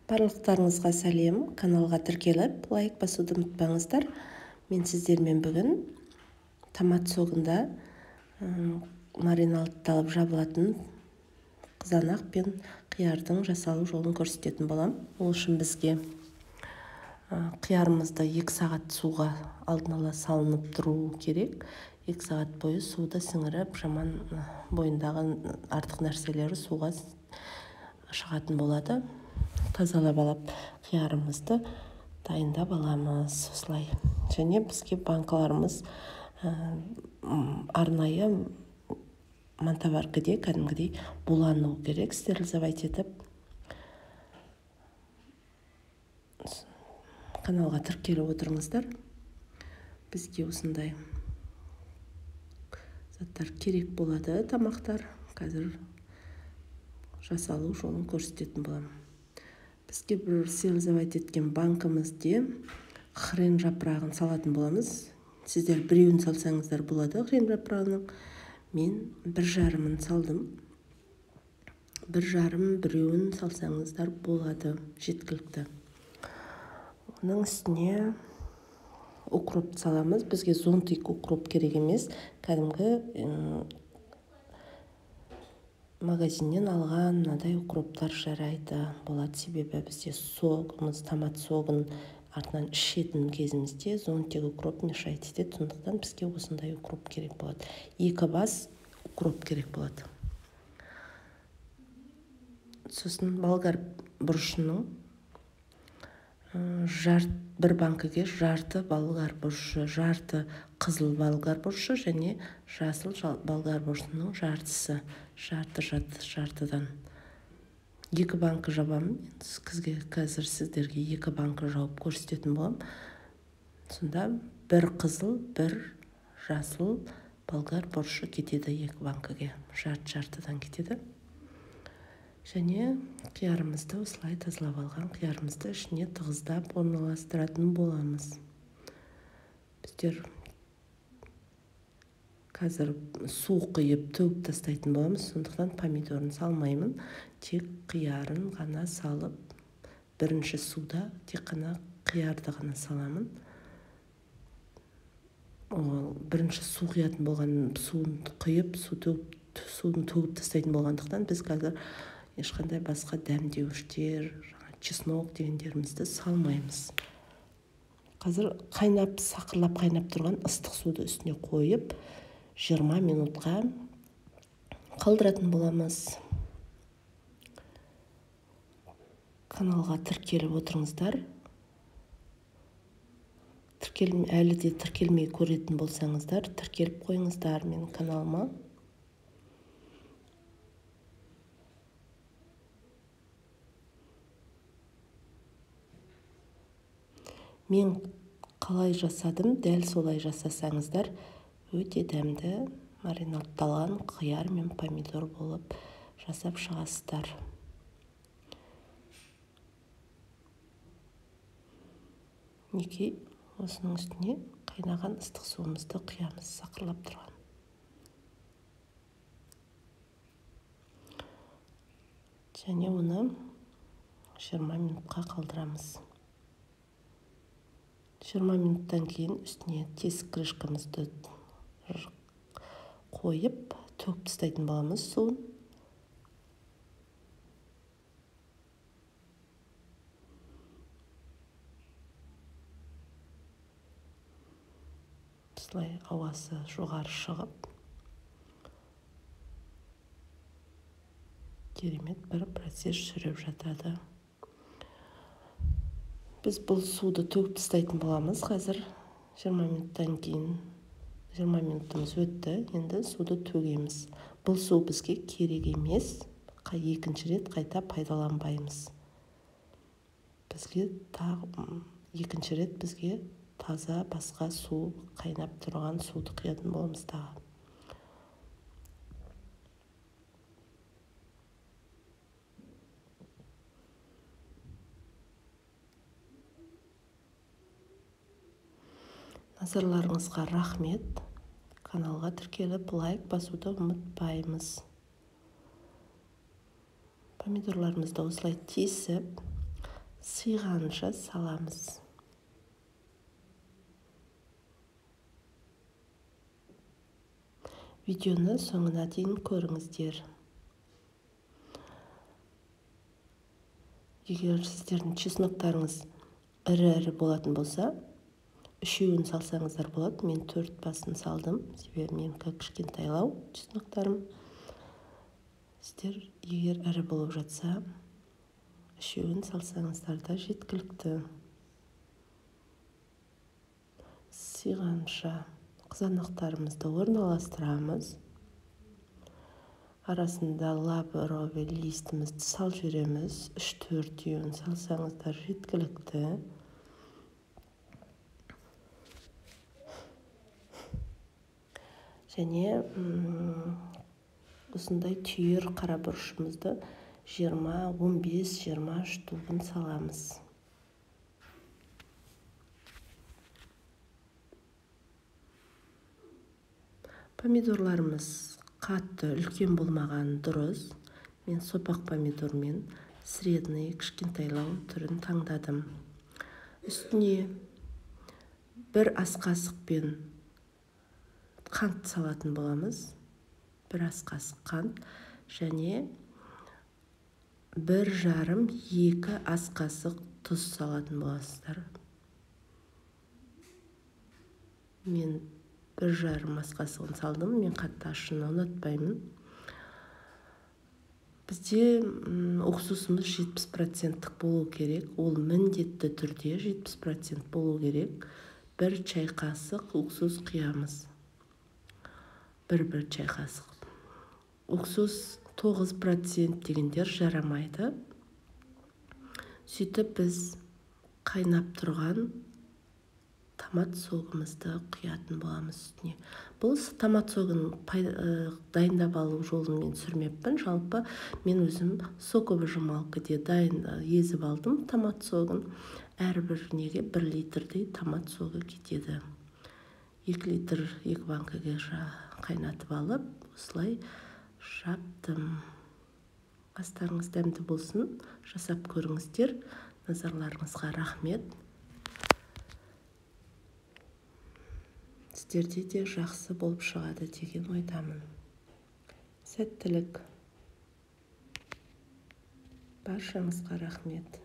Барлықтарыңызға сәлем, каналға тіркеліп, лайк басуды ұмытпаңыздар. Мен сіздермен бүгін томат согында маринадталып жабылатын қызанақ пен қиярдың жасалу жолын көрсететін болам. Ол үшін бізге қиярымызды 2 сағат суға алдын ала салынып тұру керек. 2 сағат бойы суды сіңіріп, жаман бойындағы артық нәрселері суға шығатын болады. Тазалап алып қиярымызды дайындап аламыз осылай. Және бізге банкаларымыз арнайы монтоваркіде кәдімгідей булану керек, стерилизовать етіп. Каналға тіркеліп отырыңыздар. Бізге осындай заттар керек болады, тамақтар. Қазір жасалу жолын көрсететін болам. Бізге бір стерилизовать еткен банкымызде хрен жапырағын салатын боламыз. Сіздер біреуін салсаңыздар болады хрен жапырағының. Мен 1,5-ын салдым. 1,5 біреуін салсаңыздар болады, жеткілікті. Оның үстіне укроп саламыз. Бізге зонтик укроп керек емес. Кәдімгі магазиннен алған мынадай укроптар жарайды болады. Себебі бізде согымыз, томат согын артынан ішетін кезімізде зонтик укроп мешать етеді. Сондықтан бізге осындай укроп керек болады. 2 бас укроп керек болады. Сосын болгар бұрышының бір банкіге жарты болгар бұрышы, жарты қызыл болгар бұрышы және жасыл болгар бұрышының жартысы, жартыдан 2 банкі жабамын. Қазір сіздерге 2 банкі жауып көрсететін болам. Сонда бір қызыл, бір жасыл болгар бұрышы кетеді 2 банкіге. Жартыдан кетеді. Және қиярымызды осылай тазалап алған қиярымызды ішіне тығыздап орналастыратын боламыз. Біздер қазір су құйып төгіп тастайтын боламыз. Сондықтан помидорын салмаймын. Тек қиярын ғана салып, бірінші суда тек қана қиярды ғана саламын. Бірінші су құятын болған суын құйып, суын төгіп тастайтын болғандықтан біз қазір ешқандай басқа дәмдеуіштер, чеснок дегендерімізді салмаймыз. Қазір сақырлап қайнап тұрған ыстық суды үстіне қойып, 20 минутқа қалдыратын боламыз. Каналға тіркеліп отырыңыздар. Әлі де тіркелмей көретін болсаңыздар, тіркеліп қойыңыздар менің каналыма. Мен қалай жасадым, дәл солай жасасаңыздар, өте дәмді маринадталған қияр мен помидор болып жасап шығасыздар. Неге осының үстіне қайнаған ыстық суымызды құямыз, сақырлап тұрған. Және оны 20 минутқа қалдырамыз. 20 минуттан кейін үстіне тесік крышкамызды қойып, төгіп тастайтын боламыз суын. Осылай ауасы жоғары шығып, керемет бір процесс жүріп жатады. Біз бұл суды төгіп тастайтын боламыз. Қазір 20 минуттан кейін 20 минутымыз өтті. Енді суды төгеміз. Бұл су бізге керек емес. Екінші рет қайта пайдаланбаймыз. Екінші рет бізге таза басқа су, қайнап тұрған суды құятын боламыз тағы. Назарларыңызға рахмет. Каналға тіркеліп, лайк басуды ұмытпаймыз. Помидорларымызды осылай тесіп, сыйғанша саламыз. Видеоны соңына дейін көріңіздер. Егер сіздердің чесноктарыңыз ірі болатын болса, 3-еуін салсаңыздар болады. Мен 4 басын салдым, себебі менікі кішкентайлау чесноктарым. Сіздер егер ірі болып жатса, 3-еуін салсаңыздар да жеткілікті. Сыйғанша қызанақтарымызды орналастырамыз. Арасында лавровый листімізді салып жібереміз. 3-4-еуін салсаңыздар жеткілікті. Және осындай түйір қара бұрышымызды 15-20 штугын саламыз. Помидорларымыз қатты үлкен болмаған дұрыс. Мен сопақ помидормен средний кішкентайлау түрін таңдадым. Үстіне 1 ас қасықпен қант салатын боламыз. 1 ас қасық қант және 1,5-2 ас қасық тұз салатын боласыздар. Мен 1,5 ас қасығын салдым. Мен қатты ащыны ұнатпаймын. Бізде уксусымыз 70% болу керек. Ол міндетті түрде 70% болу керек. 1 чай қасық уксус құямыз. 1 чай қасық. Уксус 9% дегендер жарамайды. Сөйтіп біз қайнап тұрған томат согымызды құятын боламыз үстіне. Бұл томат согын дайындап алу жолын мен сүрмеппін. Жалпы мен өзім соковыжималкаде езіп алдым томат согын. Әрбір неге 1 литрдей томат согы кетеді. 2 литр 2 банкаға қайнатып алып, осылай жаптым. Астарыңыз дәмді болсын, жасап көріңіздер. Назарларыңызға рахмет. Сіздерде де жақсы болып шығады деген ойдамын. Сәттілік. Баршаңызға рахмет.